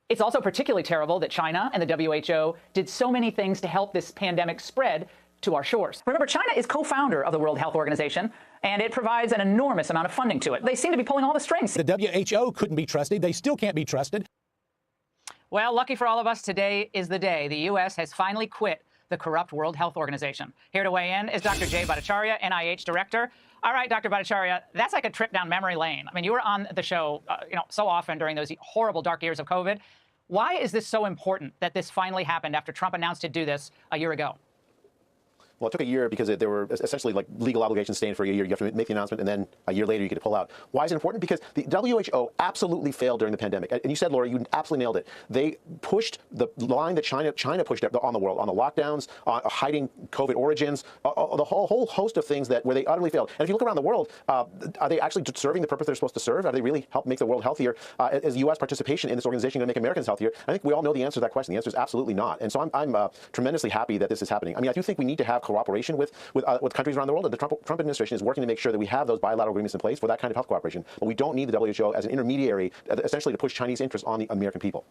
It's also particularly terrible that China and the WHO did so many things to help this pandemic spread to our shores. Remember, China is co-founder of the World Health Organization, and it provides an enormous amount of funding to it. They seem to be pulling all the strings. The WHO couldn't be trusted. They still can't be trusted. Well, lucky for all of us, today is the day the U.S. has finally quit the corrupt World Health Organization. Here to weigh in is Dr. Jay Bhattacharya, NIH director. All right, Dr. Bhattacharya, that's like a trip down memory lane. I mean, you were on the show, so often during those horrible dark years of COVID. Why is this so important that this finally happened after Trump announced to do this a year ago? Well, it took a year because there were essentially like legal obligations staying for a year. You have to make the announcement, and then a year later you get to pull out. Why is it important? Because the WHO absolutely failed during the pandemic. And you said, Laura, you absolutely nailed it. They pushed the line that China pushed on the world, on the lockdowns, hiding COVID origins, the whole host of things where they utterly failed. And if you look around the world, are they actually serving the purpose they're supposed to serve? Are they really help make the world healthier? Is U.S. participation in this organization going to make Americans healthier? I think we all know the answer to that question. The answer is absolutely not. And so I'm tremendously happy that this is happening. I mean, I do think we need to have cooperation with countries around the world, and the Trump administration is working to make sure that we have those bilateral agreements in place for that kind of health cooperation. But we don't need the WHO as an intermediary, essentially to push Chinese interests on the American people.